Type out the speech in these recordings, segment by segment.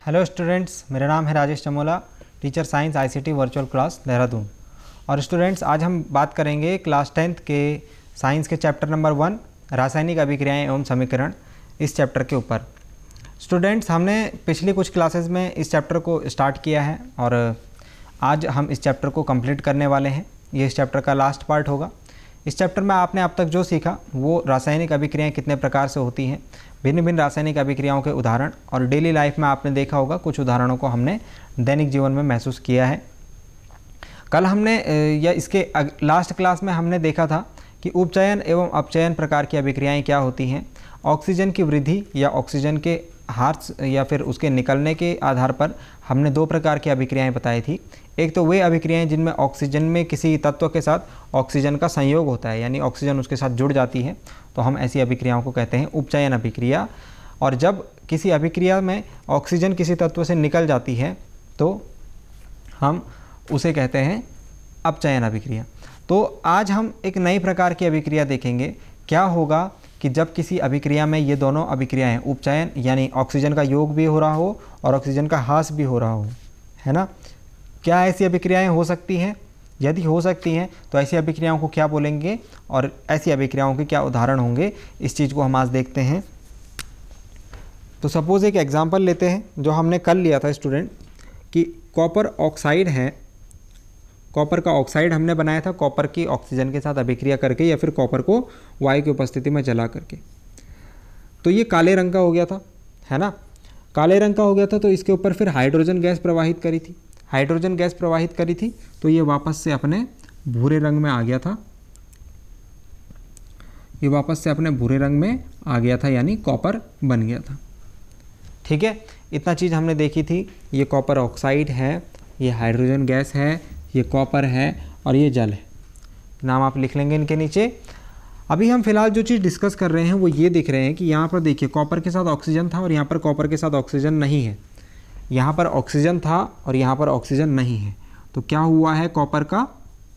Hello students, मेरा नाम है Rajesh Chamola, teacher science ICT virtual class Dehradun. और स्टूडेंट्स, आज हम बात करेंगे क्लास 10th के साइंस के चैप्टर नंबर 1 रासायनिक अभिक्रियाएं एवं समीकरण, इस चैप्टर के ऊपर। स्टूडेंट्स, हमने पिछली कुछ क्लासेस में इस चैप्टर को स्टार्ट किया है और आज हम इस चैप्टर को कंप्लीट करने वाले हैं। ये इस चैप्टर का लास्ट पार्ट होगा। इस चैप्टर में आपने अब तक जो सीखा वो रासायनिक अभिक्रियाएं कितने प्रकार से होती हैं, भिन्न भिन्न रासायनिक अभिक्रियाओं के उदाहरण, और डेली लाइफ में आपने देखा होगा कुछ उदाहरणों को हमने दैनिक जीवन में महसूस किया है। कल हमने या इसके लास्ट क्लास में हमने देखा था कि उपचयन एवं अपचयन प्रकार की अभिक्रियाएं क्या होती हैं। ऑक्सीजन की वृद्धि या ऑक्सीजन के हार्स या फिर उसके निकलने के आधार पर हमने दो प्रकार की अभिक्रियाएं बताई थी। एक तो वे अभिक्रियाएं जिनमें ऑक्सीजन में किसी तत्व के साथ ऑक्सीजन का संयोग होता है, यानी ऑक्सीजन उसके साथ जुड़ जाती है, तो हम ऐसी अभिक्रियाओं को कहते हैं उपचयन अभिक्रिया। और जब किसी अभिक्रिया में ऑक्सीजन किसी तत्व से निकल जाती है तो हम उसे कहते हैं अपचयन अभिक्रिया। तो आज हम एक नई प्रकार की अभिक्रिया देखेंगे। क्या होगा कि जब किसी अभिक्रिया में ये दोनों अभिक्रियाएं, उपचयन यानी ऑक्सीजन का योग भी हो रहा हो और ऑक्सीजन का ह्रास भी हो रहा हो, है ना। क्या ऐसी अभिक्रियाएं हो सकती हैं? यदि हो सकती हैं तो ऐसी अभिक्रियाओं को क्या बोलेंगे और ऐसी अभिक्रियाओं के क्या उदाहरण होंगे, इस चीज़ को हम आज देखते हैं। तो सपोज़ एक एग्जांपल लेते हैं जो हमने कल लिया था स्टूडेंट, कि कॉपर ऑक्साइड है। कॉपर का ऑक्साइड हमने बनाया था कॉपर की ऑक्सीजन के साथ अभिक्रिया करके या फिर कॉपर को वायु की उपस्थिति में जला करके। तो ये काले रंग का हो गया था, है ना। काले रंग का हो गया था तो इसके ऊपर फिर हाइड्रोजन गैस प्रवाहित करी थी। हाइड्रोजन गैस प्रवाहित करी थी तो ये वापस से अपने भूरे रंग में आ गया था। ये वापस से अपने भूरे रंग में आ गया था, यानी कॉपर बन गया था। ठीक है, इतना चीज़ हमने देखी थी। ये कॉपर ऑक्साइड है, ये हाइड्रोजन गैस है, ये कॉपर है और ये जल है। नाम आप लिख लेंगे इनके नीचे। अभी हम फिलहाल जो चीज़ डिस्कस कर रहे हैं वो ये दिख रहे हैं कि यहाँ पर देखिए कॉपर के साथ ऑक्सीजन था और यहाँ पर कॉपर के साथ ऑक्सीजन नहीं है। यहाँ पर ऑक्सीजन था और यहाँ पर ऑक्सीजन नहीं है। तो क्या हुआ है? कॉपर का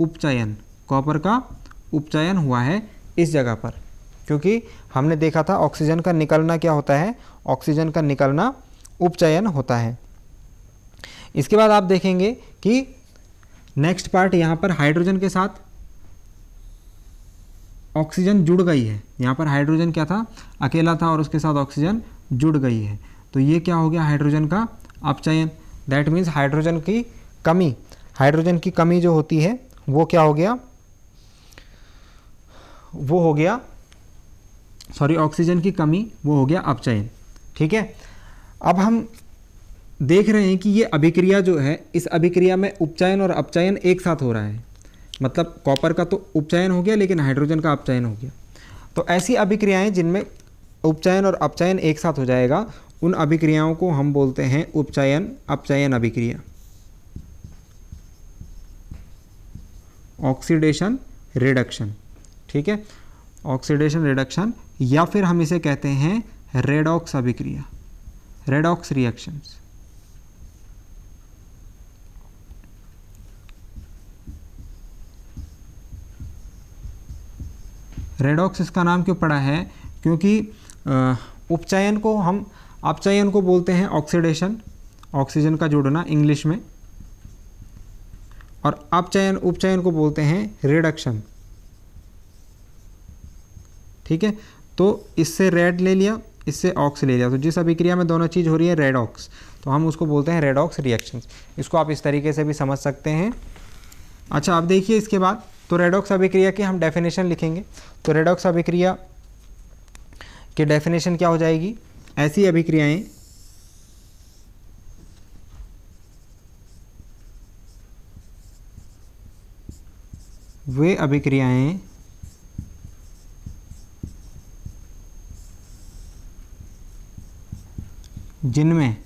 उपचयन। कॉपर का उपचयन हुआ है इस जगह पर, क्योंकि हमने देखा था ऑक्सीजन का निकलना क्या होता है, ऑक्सीजन का निकलना उपचयन होता है। इसके बाद आप देखेंगे कि नेक्स्ट पार्ट, यहाँ पर हाइड्रोजन के साथ ऑक्सीजन जुड़ गई है। यहाँ पर हाइड्रोजन क्या था? अकेला था और उसके साथ ऑक्सीजन जुड़ गई है। तो ये क्या हो गया? हाइड्रोजन का अपचयन। दैट मीन्स हाइड्रोजन की कमी, हाइड्रोजन की कमी जो होती है वो क्या हो गया? वो हो गया, सॉरी, ऑक्सीजन की कमी, वो हो गया अपचयन। ठीक है, अब हम देख रहे हैं कि ये अभिक्रिया जो है, इस अभिक्रिया में उपचयन और अपचयन एक साथ हो रहा है। मतलब कॉपर का तो उपचयन हो गया लेकिन हाइड्रोजन का अपचयन हो गया। तो ऐसी अभिक्रियाएं जिनमें उपचयन और अपचयन एक साथ हो जाएगा, उन अभिक्रियाओं को हम बोलते हैं उपचयन अपचयन अभिक्रिया, ऑक्सीडेशन रिडक्शन। ठीक है, ऑक्सीडेशन रिडक्शन, या फिर हम इसे कहते हैं रेडॉक्स अभिक्रिया, रेडॉक्स रिएक्शंस। रेडॉक्स इसका नाम क्यों पड़ा है? क्योंकि उपचयन को हम, अपचयन को बोलते हैं ऑक्सीडेशन, ऑक्सीजन का जुड़ना इंग्लिश में, और अपचयन, उपचयन को बोलते हैं रिडक्शन। ठीक है, तो इससे रेड ले लिया, इससे ऑक्स ले लिया, तो जिस अभिक्रिया में दोनों चीज़ हो रही है रेडॉक्स, तो हम उसको बोलते हैं रेडॉक्स रिएक्शंस। इसको आप इस तरीके से भी समझ सकते हैं। अच्छा, अब देखिए इसके बाद तो रेडॉक्स अभिक्रिया की हम डेफिनेशन लिखेंगे। तो रेडॉक्स अभिक्रिया की डेफिनेशन क्या हो जाएगी? ऐसी अभिक्रियाएं वे अभिक्रियाएं जिनमें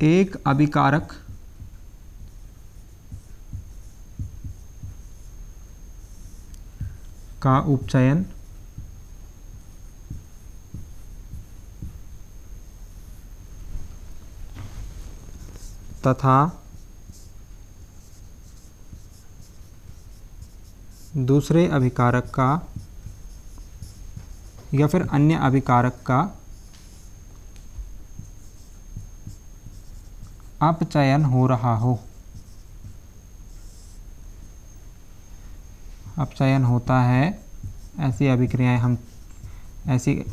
एक अभिकारक का उपचयन तथा दूसरे अभिकारक का या फिर अन्य अभिकारक का अपचयन हो रहा हो, अपचयन होता है, ऐसी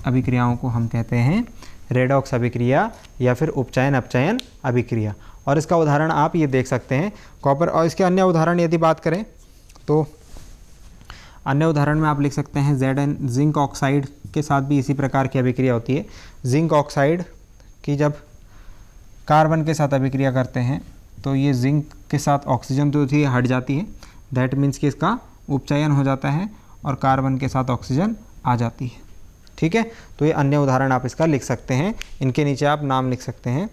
अभिक्रियाओं को हम कहते हैं रेडॉक्स अभिक्रिया या फिर उपचयन अपचयन अभिक्रिया। और इसका उदाहरण आप ये देख सकते हैं कॉपर। और इसके अन्य उदाहरण यदि बात करें तो अन्य उदाहरण में आप लिख सकते हैं Zn, जिंक ऑक्साइड के साथ भी इसी प्रकार की अभिक्रिया होती है। जिंक ऑक्साइड की जब कार्बन के साथ अभिक्रिया करते हैं तो ये जिंक के साथ ऑक्सीजन तो थी हट जाती है, दैट मीन्स कि इसका उपचयन हो जाता है और कार्बन के साथ ऑक्सीजन आ जाती है। ठीक है, तो ये अन्य उदाहरण आप इसका लिख सकते हैं, इनके नीचे आप नाम लिख सकते हैं।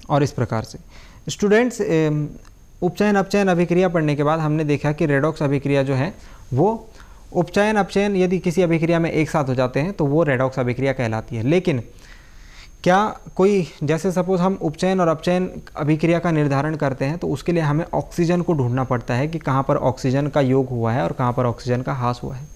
और इस प्रकार से स्टूडेंट्स उपचयन अपचयन अभिक्रिया पढ़ने के बाद हमने देखा कि रेडॉक्स अभिक्रिया जो है वो उपचयन अपचयन यदि किसी अभिक्रिया में एक साथ हो जाते हैं तो वो रेडॉक्स अभिक्रिया कहलाती है। लेकिन क्या कोई, जैसे सपोज हम उपचयन और अपचयन अभिक्रिया का निर्धारण करते हैं तो उसके लिए हमें ऑक्सीजन को ढूंढना पड़ता है कि कहाँ पर ऑक्सीजन का योग हुआ है और कहाँ पर ऑक्सीजन का ह्रास हुआ है।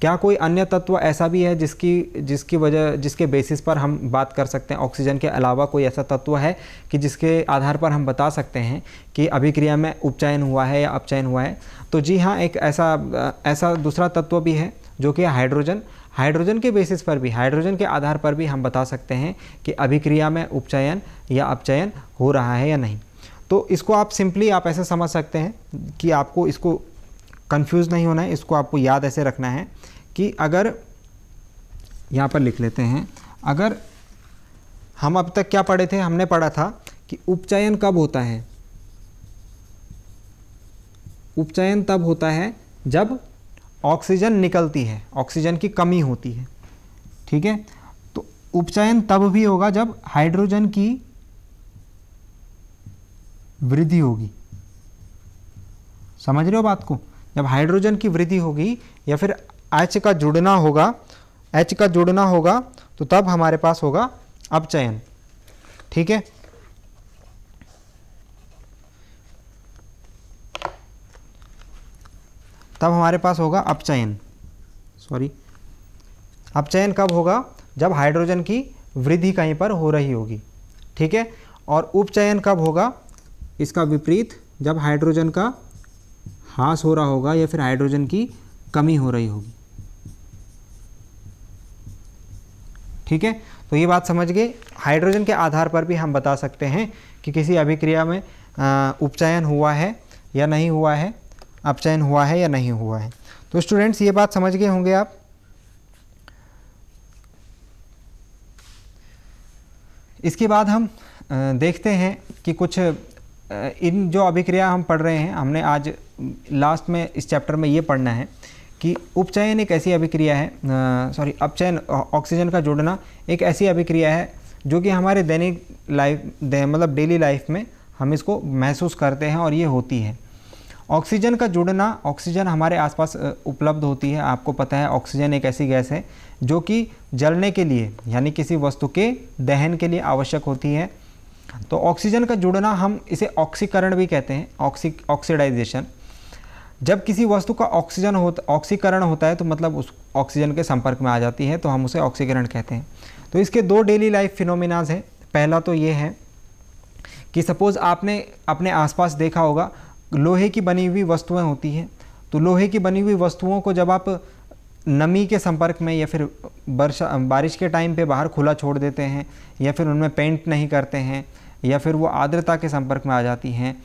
क्या कोई अन्य तत्व ऐसा भी है जिसके बेसिस पर हम बात कर सकते हैं, ऑक्सीजन के अलावा कोई ऐसा तत्व है कि जिसके आधार पर हम बता सकते हैं कि अभिक्रिया में उपचयन हुआ है या अपचयन हुआ है? तो जी हाँ, एक ऐसा दूसरा तत्व भी है जो कि हाइड्रोजन। हाइड्रोजन के बेसिस पर भी, हाइड्रोजन के आधार पर भी हम बता सकते हैं कि अभिक्रिया में उपचयन या अपचयन हो रहा है या नहीं। तो इसको आप सिंपली आप ऐसे समझ सकते हैं कि आपको इसको कंफ्यूज नहीं होना है, इसको आपको याद ऐसे रखना है कि अगर यहाँ पर लिख लेते हैं, अगर हम अब तक क्या पढ़े थे, हमने पढ़ा था कि उपचयन कब होता है। उपचयन तब होता है जब ऑक्सीजन निकलती है, ऑक्सीजन की कमी होती है। ठीक है, तो उपचयन तब भी होगा जब हाइड्रोजन की वृद्धि होगी। समझ रहे हो बात को? जब हाइड्रोजन की वृद्धि होगी या फिर H का जुड़ना होगा तो तब हमारे पास होगा अपचयन। ठीक है, तब हमारे पास होगा अपचयन। अपचयन कब होगा? जब हाइड्रोजन की वृद्धि कहीं पर हो रही होगी। ठीक है, और उपचयन कब होगा? इसका विपरीत, जब हाइड्रोजन का ह्रास हो रहा होगा या फिर हाइड्रोजन की कमी हो रही होगी। ठीक है, तो ये बात समझ गए। हाइड्रोजन के आधार पर भी हम बता सकते हैं कि किसी अभिक्रिया में उपचयन हुआ है या नहीं हुआ है, अपचयन हुआ है या नहीं हुआ है। तो स्टूडेंट्स ये बात समझ गए होंगे आप। इसके बाद हम देखते हैं कि कुछ इन जो अभिक्रिया हम पढ़ रहे हैं, हमने आज लास्ट में इस चैप्टर में ये पढ़ना है कि उपचयन एक ऐसी अभिक्रिया है, अपचयन ऑक्सीजन का जुड़ना एक ऐसी अभिक्रिया है जो कि हमारे दैनिक मतलब डेली लाइफ में हम इसको महसूस करते हैं और ये होती है। ऑक्सीजन का जुड़ना, ऑक्सीजन हमारे आसपास उपलब्ध होती है। आपको पता है ऑक्सीजन एक ऐसी गैस है जो कि जलने के लिए यानी किसी वस्तु के दहन के लिए आवश्यक होती है। तो ऑक्सीजन का जुड़ना हम इसे ऑक्सीकरण भी कहते हैं, ऑक्सीडाइजेशन। जब किसी वस्तु का ऑक्सीकरण होता है तो मतलब उस ऑक्सीजन के संपर्क में आ जाती है, तो हम उसे ऑक्सीकरण कहते हैं। तो इसके दो डेली लाइफ फिनोमिनाज हैं। पहला तो ये है कि सपोज़ आपने अपने आसपास देखा होगा लोहे की बनी हुई वस्तुएं होती हैं। तो लोहे की बनी हुई वस्तुओं को जब आप नमी के संपर्क में या फिर बारिश के टाइम पे बाहर खुला छोड़ देते हैं या फिर उनमें पेंट नहीं करते हैं या फिर वो आर्द्रता के संपर्क में आ जाती हैं,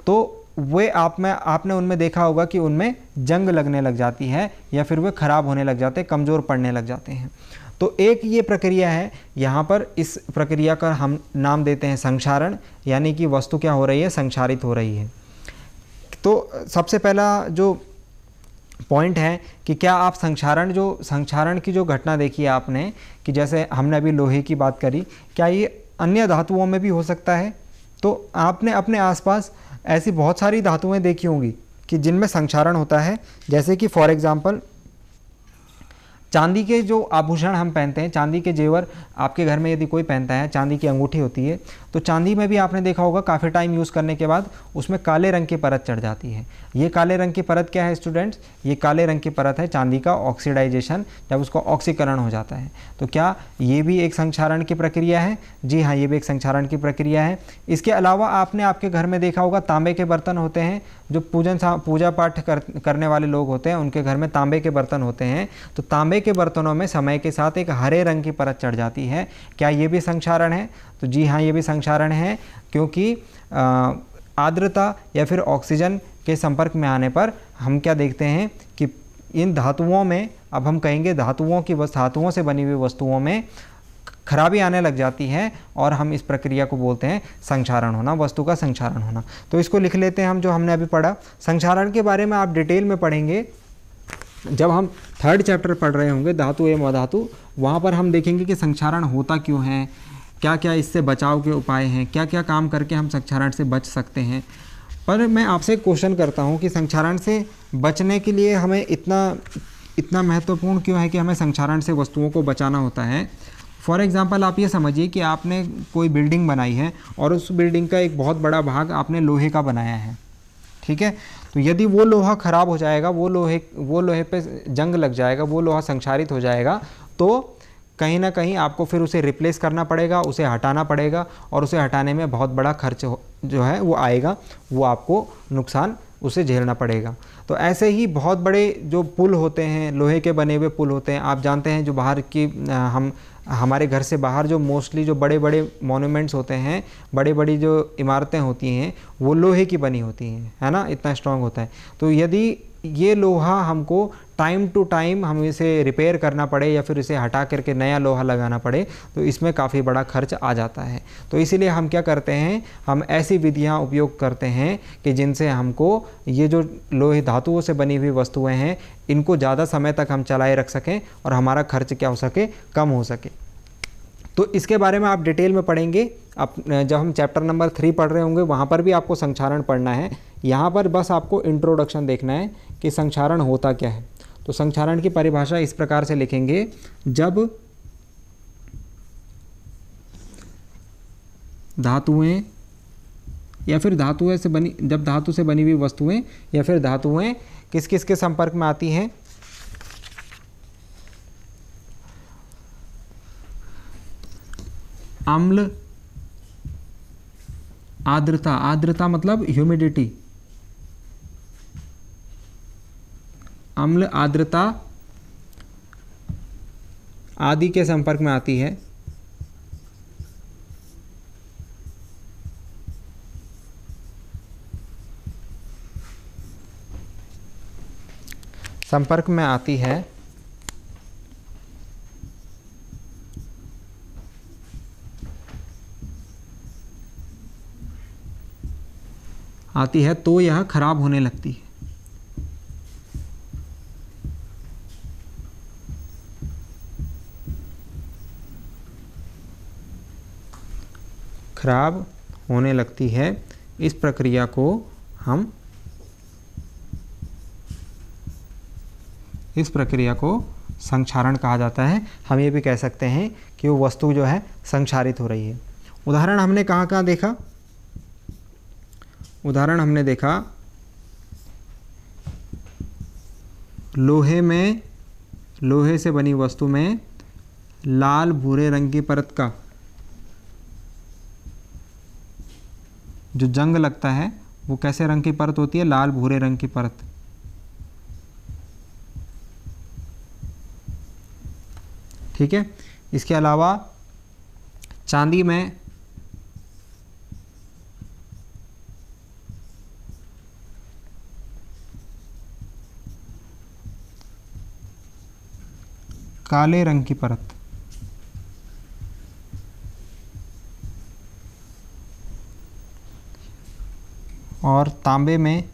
तो वे आपने उनमें देखा होगा कि उनमें जंग लगने लग जाती है या फिर वे ख़राब होने लग जाते हैं, कमज़ोर पड़ने लग जाते हैं। तो एक ये प्रक्रिया है, यहाँ पर इस प्रक्रिया का हम नाम देते हैं संक्षारण, यानी कि वस्तु क्या हो रही है, संक्षारित हो रही है। तो सबसे पहला जो पॉइंट है कि क्या आप संक्षारण की जो घटना देखी है आपने, कि जैसे हमने अभी लोहे की बात करी, क्या ये अन्य धातुओं में भी हो सकता है? तो आपने अपने आसपास ऐसी बहुत सारी धातुएं देखी होंगी कि जिनमें संक्षारण होता है। जैसे कि फॉर एग्जांपल चांदी के जो आभूषण हम पहनते हैं, चांदी के जेवर आपके घर में यदि कोई पहनता है, चांदी की अंगूठी होती है, तो चांदी में भी आपने देखा होगा काफ़ी टाइम यूज़ करने के बाद उसमें काले रंग की परत चढ़ जाती है। ये काले रंग की परत क्या है स्टूडेंट्स? ये काले रंग की परत है चांदी का ऑक्सीडाइजेशन, जब उसका ऑक्सीकरण हो जाता है। तो क्या ये भी एक संक्षारण की प्रक्रिया है? जी हाँ, ये भी एक संक्षारण की प्रक्रिया है। इसके अलावा आपने आपके घर में देखा होगा तांबे के बर्तन होते हैं, जो पूजा पाठ करने वाले लोग होते हैं उनके घर में तांबे के बर्तन होते हैं। तो तांबे के बर्तनों में समय के साथ एक हरे रंग की परत चढ़ जाती है। क्या ये भी संक्षारण है? तो जी हाँ, ये भी संक्षारण है, क्योंकि आर्द्रता या फिर ऑक्सीजन के संपर्क में आने पर हम क्या देखते हैं कि इन धातुओं में, अब हम कहेंगे धातुओं से बनी हुई वस्तुओं में खराबी आने लग जाती है, और हम इस प्रक्रिया को बोलते हैं संक्षारण होना, वस्तु का संक्षारण होना। तो इसको लिख लेते हैं हम, जो हमने अभी पढ़ा। संक्षारण के बारे में आप डिटेल में पढ़ेंगे जब हम 3rd चैप्टर पढ़ रहे होंगे, धातु एवं अधातु। वहाँ पर हम देखेंगे कि संक्षारण होता क्यों है, क्या क्या इससे बचाव के उपाय हैं, क्या क्या काम करके हम संक्षारण से बच सकते हैं। पर मैं आपसे क्वेश्चन करता हूँ कि संक्षारण से बचने के लिए हमें इतना महत्वपूर्ण क्यों है कि हमें संक्षारण से वस्तुओं को बचाना होता है। फॉर एग्ज़ाम्पल आप ये समझिए कि आपने कोई बिल्डिंग बनाई है और उस बिल्डिंग का एक बहुत बड़ा भाग आपने लोहे का बनाया है, ठीक है। तो यदि वो लोहा ख़राब हो जाएगा, वो लोहे पे जंग लग जाएगा, वो लोहा संक्षारित हो जाएगा, तो कहीं ना कहीं आपको फिर उसे रिप्लेस करना पड़ेगा, उसे हटाना पड़ेगा, और उसे हटाने में बहुत बड़ा खर्च जो है वो आएगा, वो आपको नुकसान उसे झेलना पड़ेगा। तो ऐसे ही बहुत बड़े जो पुल होते हैं, लोहे के बने हुए पुल होते हैं, आप जानते हैं जो बाहर की हमारे घर से बाहर जो मोस्टली जो बड़े बड़े मॉन्यूमेंट्स होते हैं, बड़ी बड़ी जो इमारतें होती हैं, वो लोहे की बनी होती हैं, है ना, इतना स्ट्रांग होता है। तो यदि ये लोहा हमको टाइम टू टाइम हम इसे रिपेयर करना पड़े या फिर इसे हटा करके नया लोहा लगाना पड़े, तो इसमें काफ़ी बड़ा खर्च आ जाता है। तो इसीलिए हम क्या करते हैं, हम ऐसी विधियां उपयोग करते हैं कि जिनसे हमको ये जो लोहे धातुओं से बनी हुई वस्तुएं हैं, इनको ज़्यादा समय तक हम चलाए रख सकें और हमारा खर्च क्या हो सके, कम हो सके। तो इसके बारे में आप डिटेल में पढ़ेंगे। अब जब हम चैप्टर नंबर 3 पढ़ रहे होंगे, वहाँ पर भी आपको संक्षारण पढ़ना है। यहाँ पर बस आपको इंट्रोडक्शन देखना है कि संक्षारण होता क्या है। तो संक्षारण की परिभाषा इस प्रकार से लिखेंगे, जब धातुएं या फिर जब धातु से बनी हुई वस्तुएं या फिर धातुएं किस किस के संपर्क में आती हैं, अम्ल, आर्द्रता, आर्द्रता मतलब ह्यूमिडिटी, अम्ल, आर्द्रता आदि के संपर्क में आती है, संपर्क में आती है, तो यह खराब होने लगती है। खराब होने लगती है। इस प्रक्रिया को संक्षारण कहा जाता है। हम ये भी कह सकते हैं कि वो वस्तु जो है संक्षारित हो रही है। उदाहरण हमने कहाँ देखा? उदाहरण हमने देखा लोहे से बनी वस्तु में लाल भूरे रंग की परत का जो जंग लगता है, वो कैसे रंग की परत होती है? लाल भूरे रंग की परत। ठीक है। इसके अलावा चांदी में काले रंग की परत, और तांबे में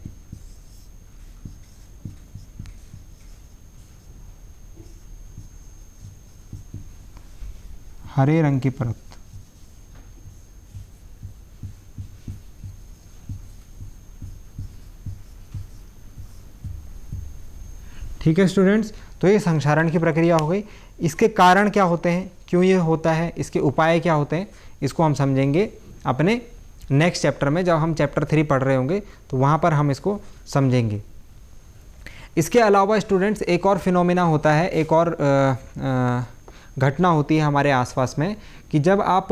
हरे रंग की परत। ठीक है स्टूडेंट्स, तो ये संक्षारण की प्रक्रिया हो गई। इसके कारण क्या होते हैं, क्यों ये होता है, इसके उपाय क्या होते हैं, इसको हम समझेंगे अपने नेक्स्ट चैप्टर में। जब हम चैप्टर 3 पढ़ रहे होंगे तो वहाँ पर हम इसको समझेंगे। इसके अलावा स्टूडेंट्स एक और फिनोमिना होता है, एक और घटना होती है हमारे आसपास में कि जब आप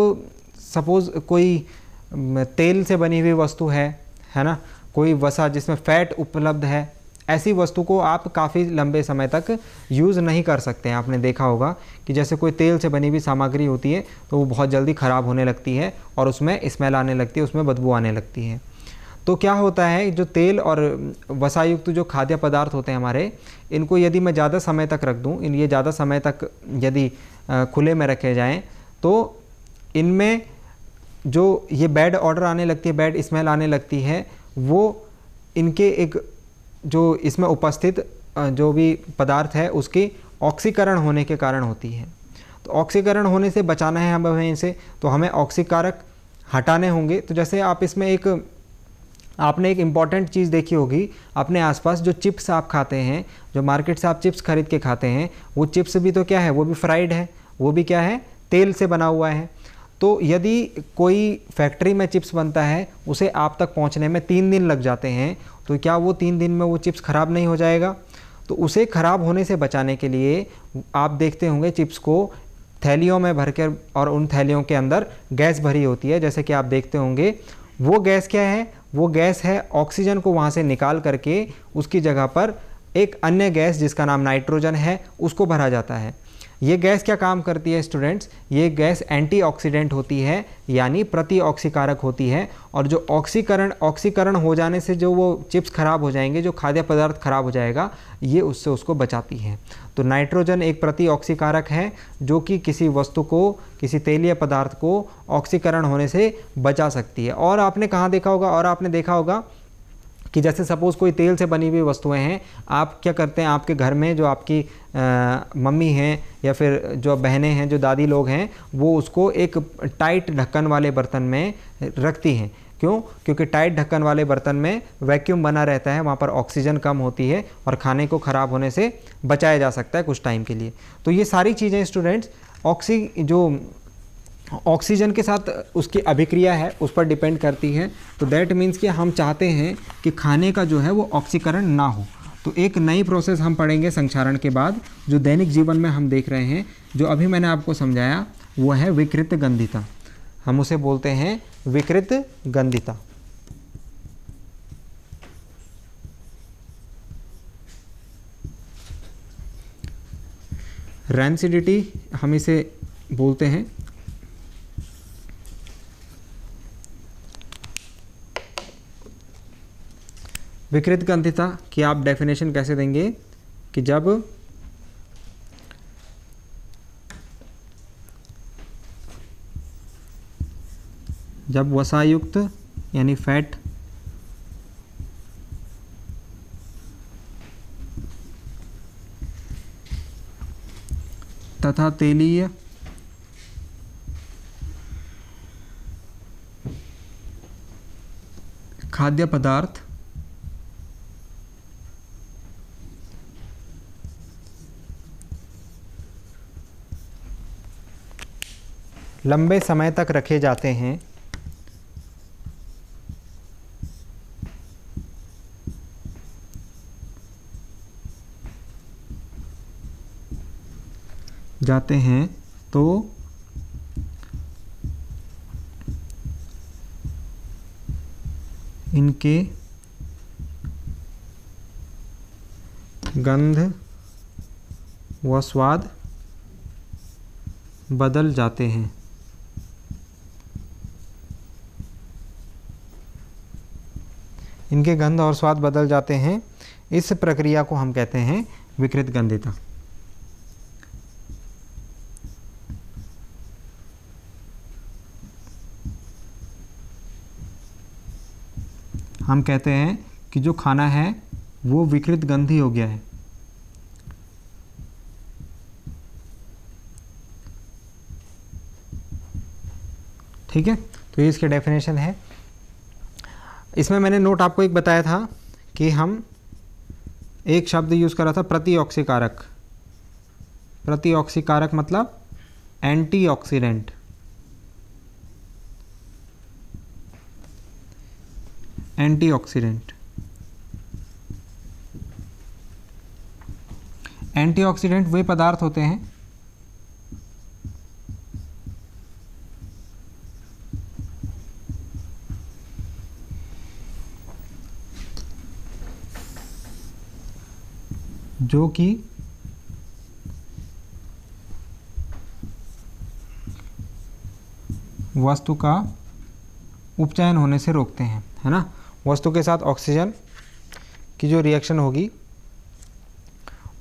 सपोज़ कोई तेल से बनी हुई वस्तु है ना, कोई वसा जिसमें फैट उपलब्ध है, ऐसी वस्तु को आप काफ़ी लंबे समय तक यूज़ नहीं कर सकते हैं। आपने देखा होगा कि जैसे कोई तेल से बनी हुई सामग्री होती है तो वो बहुत जल्दी ख़राब होने लगती है और उसमें स्मेल आने लगती है, उसमें बदबू आने लगती है। तो क्या होता है, जो तेल और वसायुक्त जो खाद्य पदार्थ होते हैं हमारे, इनको यदि मैं ज़्यादा समय तक रख दूँ, ये ज़्यादा समय तक यदि खुले में रखे जाएँ तो इनमें जो ये बैड ऑर्डर आने लगती है, बैड स्मेल आने लगती है, वो इनके एक जो इसमें उपस्थित जो भी पदार्थ है उसके ऑक्सीकरण होने के कारण होती है। तो ऑक्सीकरण होने से बचाना है हमें इनसे, तो हमें ऑक्सीकारक हटाने होंगे। तो जैसे आप इसमें आपने एक इम्पॉर्टेंट चीज़ देखी होगी अपने आसपास, जो चिप्स आप खाते हैं, जो मार्केट से आप चिप्स खरीद के खाते हैं, वो चिप्स भी तो क्या है, वो भी फ्राइड है, वो भी क्या है, तेल से बना हुआ है। तो यदि कोई फैक्ट्री में चिप्स बनता है, उसे आप तक पहुंचने में 3 दिन लग जाते हैं, तो क्या वो 3 दिन में वो चिप्स ख़राब नहीं हो जाएगा? तो उसे ख़राब होने से बचाने के लिए आप देखते होंगे चिप्स को थैलियों में भर कर, और उन थैलियों के अंदर गैस भरी होती है। जैसे कि आप देखते होंगे, वो गैस क्या है, वो गैस है ऑक्सीजन को वहाँ से निकाल करके उसकी जगह पर एक अन्य गैस जिसका नाम नाइट्रोजन है उसको भरा जाता है। ये गैस क्या काम करती है स्टूडेंट्स, ये गैस एंटीऑक्सीडेंट होती है, यानी प्रति ऑक्सीकारक होती है। और जो ऑक्सीकरण हो जाने से जो वो चिप्स खराब हो जाएंगे, जो खाद्य पदार्थ खराब हो जाएगा, ये उससे उसको बचाती है। तो नाइट्रोजन एक प्रति ऑक्सीकारक है जो कि किसी वस्तु को, किसी तेलीय पदार्थ को ऑक्सीकरण होने से बचा सकती है। और आपने कहाँ देखा होगा, और आपने देखा होगा कि जैसे सपोज़ कोई तेल से बनी हुई वस्तुएं हैं, आप क्या करते हैं, आपके घर में जो आपकी मम्मी हैं या फिर जो बहनें हैं, जो दादी लोग हैं, वो उसको एक टाइट ढक्कन वाले बर्तन में रखती हैं। क्यों? क्योंकि टाइट ढक्कन वाले बर्तन में वैक्यूम बना रहता है, वहाँ पर ऑक्सीजन कम होती है और खाने को ख़राब होने से बचाया जा सकता है कुछ टाइम के लिए। तो ये सारी चीज़ें स्टूडेंट्स ऑक्सीजन के साथ उसकी अभिक्रिया है उस पर डिपेंड करती है। तो दैट मीन्स कि हम चाहते हैं कि खाने का जो है वो ऑक्सीकरण ना हो। तो एक नई प्रोसेस हम पढ़ेंगे संक्षारण के बाद, जो दैनिक जीवन में हम देख रहे हैं, जो अभी मैंने आपको समझाया, वो है विकृत गंधिता। हम उसे बोलते हैं विकृत गंधिता। रैंसिडिटी हम इसे बोलते हैं। विकृत गंधिता की आप डेफिनेशन कैसे देंगे कि जब वसायुक्त यानी फैट तथा तेलीय खाद्य पदार्थ लंबे समय तक रखे जाते हैं, तो इनके गंध व स्वाद बदल जाते हैं। इनके गंध और स्वाद बदल जाते हैं। इस प्रक्रिया को हम कहते हैं विकृत गंधिता। हम कहते हैं कि जो खाना है वो विकृत गंधी हो गया है। ठीक है, तो ये इसकी डेफिनेशन है। इसमें मैंने नोट आपको एक बताया था कि हम एक शब्द यूज़ करा था प्रति ऑक्सीकारक, प्रतिऑक्सीकारक मतलब एंटीऑक्सीडेंट। एंटीऑक्सीडेंट, एंटीऑक्सीडेंट वे पदार्थ होते हैं जो कि वस्तु का उपचयन होने से रोकते हैं, है ना। वस्तु के साथ ऑक्सीजन की जो रिएक्शन होगी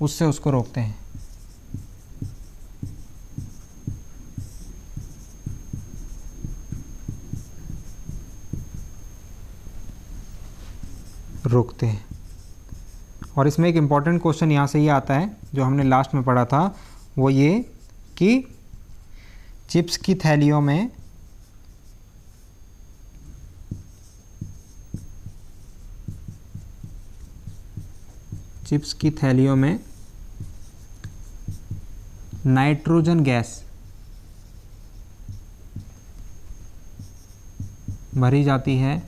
उससे उसको रोकते हैं। रोकते हैं। और इसमें एक इम्पॉर्टेंट क्वेश्चन यहाँ से ये आता है जो हमने लास्ट में पढ़ा था, वो ये कि चिप्स की थैलियों में नाइट्रोजन गैस भरी जाती है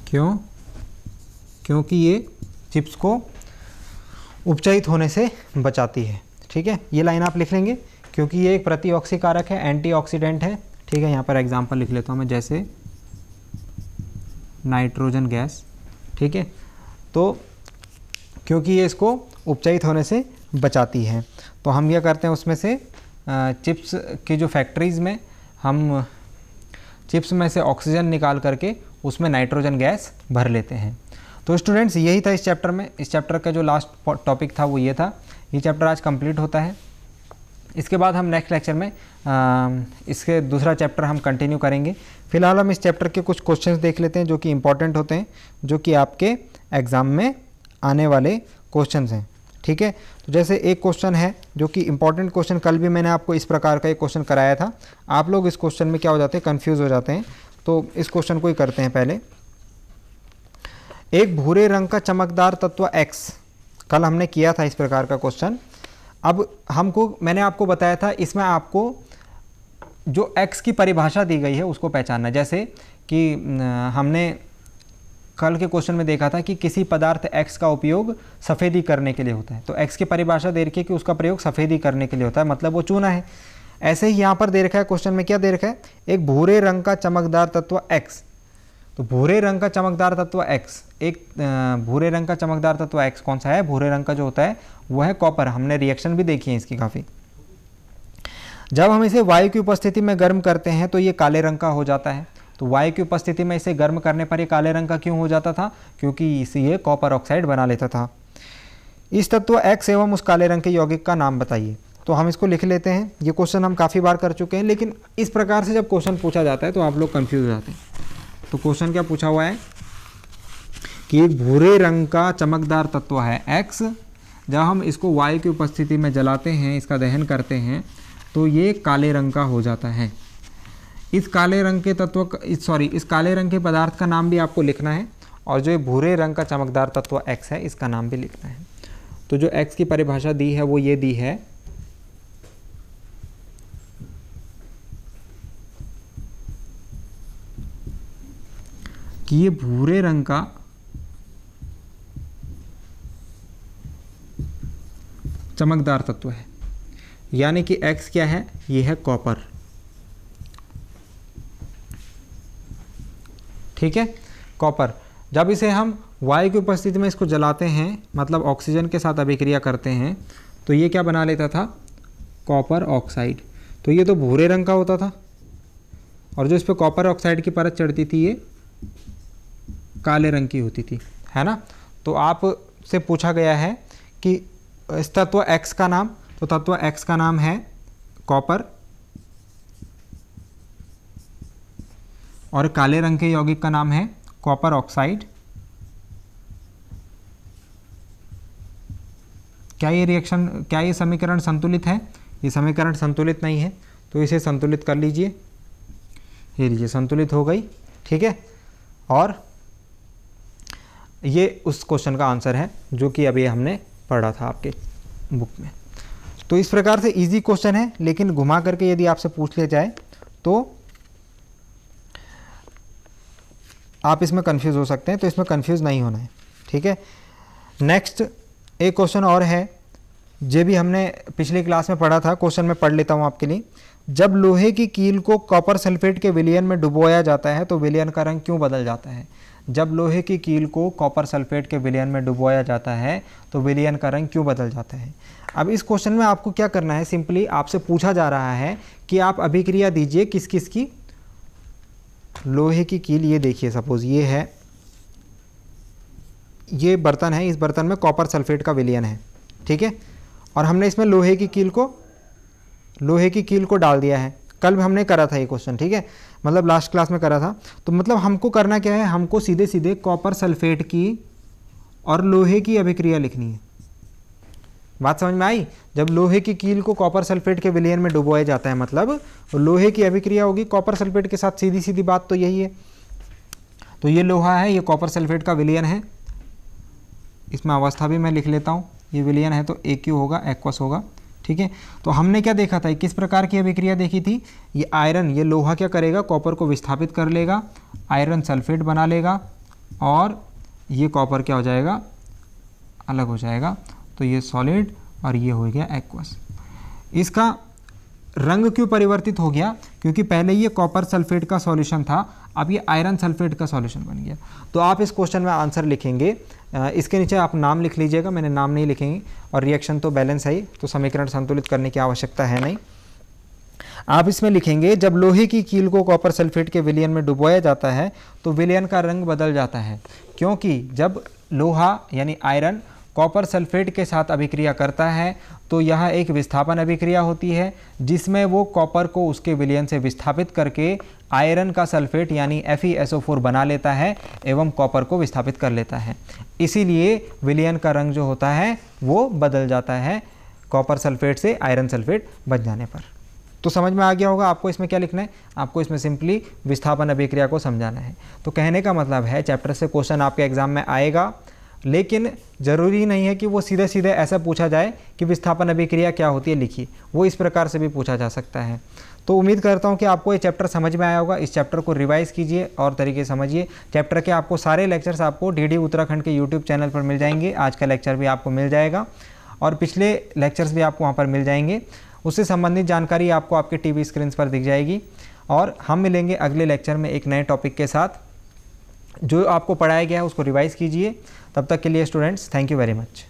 क्यों? क्योंकि ये चिप्स को उपचयित होने से बचाती है। ठीक है, ये लाइन आप लिख लेंगे क्योंकि ये एक प्रतिऑक्सीकारक है, एंटीऑक्सीडेंट है। ठीक है, यहाँ पर एग्जांपल लिख लेता हूँ मैं, जैसे नाइट्रोजन गैस। ठीक है, तो क्योंकि ये इसको उपचयित होने से बचाती है, तो हम यह करते हैं उसमें से चिप्स की जो फैक्ट्रीज़ में हम चिप्स में से ऑक्सीजन निकाल करके उसमें नाइट्रोजन गैस भर लेते हैं। तो स्टूडेंट्स यही था इस चैप्टर में। इस चैप्टर का जो लास्ट टॉपिक था वो ये था। ये चैप्टर आज कंप्लीट होता है। इसके बाद हम नेक्स्ट लेक्चर में इसके दूसरा चैप्टर हम कंटिन्यू करेंगे। फिलहाल हम इस चैप्टर के कुछ क्वेश्चंस देख लेते हैं जो कि इंपॉर्टेंट होते हैं, जो कि आपके एग्ज़ाम में आने वाले क्वेश्चंस हैं। ठीक है, तो जैसे एक क्वेश्चन है जो कि इंपॉर्टेंट क्वेश्चन, कल भी मैंने आपको इस प्रकार का एक क्वेश्चन कराया था। आप लोग इस क्वेश्चन में क्या हो जाते हैं, कन्फ्यूज़ हो जाते हैं। तो इस क्वेश्चन को ही करते हैं पहले। एक भूरे रंग का चमकदार तत्व X, कल हमने किया था इस प्रकार का क्वेश्चन। अब मैंने आपको बताया था इसमें आपको जो X की परिभाषा दी गई है उसको पहचानना। जैसे कि हमने कल के क्वेश्चन में देखा था कि किसी पदार्थ X का उपयोग सफ़ेदी करने के लिए होता है, तो X की परिभाषा दे रखी है कि उसका प्रयोग सफ़ेदी करने के लिए होता है, मतलब वो चूना है। ऐसे ही यहाँ पर दे रखा है क्वेश्चन में, क्या दे रखा है, एक भूरे रंग का चमकदार तत्व X। तो भूरे रंग का चमकदार तत्व X, एक भूरे रंग का चमकदार तत्व X कौन सा है? भूरे रंग का जो होता है वो है कॉपर। हमने रिएक्शन भी देखी है इसकी काफ़ी। जब हम इसे वायु की उपस्थिति में गर्म करते हैं तो ये काले रंग का हो जाता है। तो वायु की उपस्थिति में इसे गर्म करने पर ये काले रंग का क्यों हो जाता था? क्योंकि इसे ये कॉपर ऑक्साइड बना लेता था। इस तत्व X एवं उस काले रंग के यौगिक का नाम बताइए। तो हम इसको लिख लेते हैं। ये क्वेश्चन हम काफ़ी बार कर चुके हैं, लेकिन इस प्रकार से जब क्वेश्चन पूछा जाता है तो आप लोग कंफ्यूज हो जाते हैं। तो क्वेश्चन क्या पूछा हुआ है कि एक भूरे रंग का चमकदार तत्व है X, जब हम इसको वायु की उपस्थिति में जलाते हैं, इसका दहन करते हैं, तो ये काले रंग का हो जाता है। इस काले रंग के इस काले रंग के पदार्थ का नाम भी आपको लिखना है, और जो ये भूरे रंग का चमकदार तत्व X है इसका नाम भी लिखना है। तो जो X की परिभाषा दी है वो ये दी है कि ये भूरे रंग का चमकदार तत्व है, यानी कि X क्या है, ये है कॉपर। ठीक है, कॉपर। जब इसे हम वायु की उपस्थिति में इसको जलाते हैं, मतलब ऑक्सीजन के साथ अभिक्रिया करते हैं, तो ये क्या बना लेता था, कॉपर ऑक्साइड। तो ये तो भूरे रंग का होता था, और जो इस पर कॉपर ऑक्साइड की परत चढ़ती थी ये काले रंग की होती थी, है ना। तो आपसे पूछा गया है कि इस तत्व X का नाम, तो तत्व X का नाम है कॉपर, और काले रंग के यौगिक का नाम है कॉपर ऑक्साइड। क्या ये समीकरण संतुलित है? ये समीकरण संतुलित नहीं है। तो इसे संतुलित कर लीजिए, ये लीजिए संतुलित हो गई, ठीक है। और ये उस क्वेश्चन का आंसर है जो कि अभी हमने पढ़ा था आपके बुक में। तो इस प्रकार से इजी क्वेश्चन है, लेकिन घुमा करके यदि आपसे पूछ लिया जाए तो आप इसमें कंफ्यूज हो सकते हैं, तो इसमें कंफ्यूज नहीं होना है, ठीक है। नेक्स्ट एक क्वेश्चन और है, जो भी हमने पिछली क्लास में पढ़ा था, क्वेश्चन में पढ़ लेता हूँ आपके लिए। जब लोहे की कील को कॉपर सल्फेट के विलयन में डुबोया जाता है तो विलयन का रंग क्यों बदल जाता है? जब लोहे की कील को कॉपर सल्फेट के विलयन में डुबोया जाता है तो विलयन का रंग क्यों बदल जाता है? अब इस क्वेश्चन में आपको क्या करना है, सिंपली आपसे पूछा जा रहा है कि आप अभिक्रिया दीजिए किस किस की। लोहे की कील, ये देखिए सपोज ये है, ये बर्तन है, इस बर्तन में कॉपर सल्फेट का विलयन है, ठीक है। और हमने इसमें लोहे की कील को डाल दिया है। कल हमने करा था ये क्वेश्चन, ठीक है, मतलब लास्ट क्लास में करा था। तो मतलब हमको करना क्या है, हमको सीधे सीधे कॉपर सल्फेट की और लोहे की अभिक्रिया लिखनी है। बात समझ में आई? जब लोहे की कील को कॉपर सल्फेट के विलयन में डुबोया जाता है मतलब लोहे की अभिक्रिया होगी कॉपर सल्फेट के साथ, सीधी सीधी बात तो यही है। तो ये लोहा है, ये कॉपर सल्फेट का विलयन है, इसमें अवस्था भी मैं लिख लेता हूँ। ये विलयन है तो AQ होगा, एक्वस होगा, ठीक है। तो हमने क्या देखा था, किस प्रकार की अभिक्रिया देखी थी? ये आयरन, ये लोहा क्या करेगा, कॉपर को विस्थापित कर लेगा, आयरन सल्फेट बना लेगा और ये कॉपर क्या हो जाएगा, अलग हो जाएगा। तो ये सॉलिड और ये हो गया एक्वस। इसका रंग क्यों परिवर्तित हो गया? क्योंकि पहले ये कॉपर सल्फेट का सॉल्यूशन था, अब ये आयरन सल्फेट का सॉल्यूशन बन गया। तो आप इस क्वेश्चन में आंसर लिखेंगे, इसके नीचे आप नाम लिख लीजिएगा, मैंने नाम नहीं लिखेंगे। और रिएक्शन तो बैलेंस है, तो समीकरण संतुलित करने की आवश्यकता है नहीं। आप इसमें लिखेंगे जब लोहे की कील को कॉपर सल्फेट के विलयन में डुबोया जाता है तो विलयन का रंग बदल जाता है, क्योंकि जब लोहा यानी आयरन कॉपर सल्फेट के साथ अभिक्रिया करता है तो यह एक विस्थापन अभिक्रिया होती है जिसमें वो कॉपर को उसके विलयन से विस्थापित करके आयरन का सल्फेट यानी FeSO4 बना लेता है एवं कॉपर को विस्थापित कर लेता है। इसीलिए विलयन का रंग जो होता है वो बदल जाता है कॉपर सल्फेट से आयरन सल्फेट बन जाने पर। तो समझ में आ गया होगा आपको इसमें क्या लिखना है, आपको इसमें सिंपली विस्थापन अभिक्रिया को समझाना है। तो कहने का मतलब है चैप्टर से क्वेश्चन आपके एग्जाम में आएगा, लेकिन ज़रूरी नहीं है कि वो सीधे सीधे ऐसा पूछा जाए कि विस्थापन अभिक्रिया क्या होती है लिखिए, वो इस प्रकार से भी पूछा जा सकता है। तो उम्मीद करता हूँ कि आपको ये चैप्टर समझ में आया होगा। इस चैप्टर को रिवाइज़ कीजिए और तरीके से समझिए। चैप्टर के आपको सारे लेक्चर्स आपको DD उत्तराखंड के YouTube चैनल पर मिल जाएंगे। आज का लेक्चर भी आपको मिल जाएगा और पिछले लेक्चर्स भी आपको वहाँ पर मिल जाएंगे। उससे संबंधित जानकारी आपको आपके TV स्क्रीन पर दिख जाएगी। और हम मिलेंगे अगले लेक्चर में एक नए टॉपिक के साथ। जो आपको पढ़ाया गया है उसको रिवाइज़ कीजिए। तब तक के लिए students, thank you very much.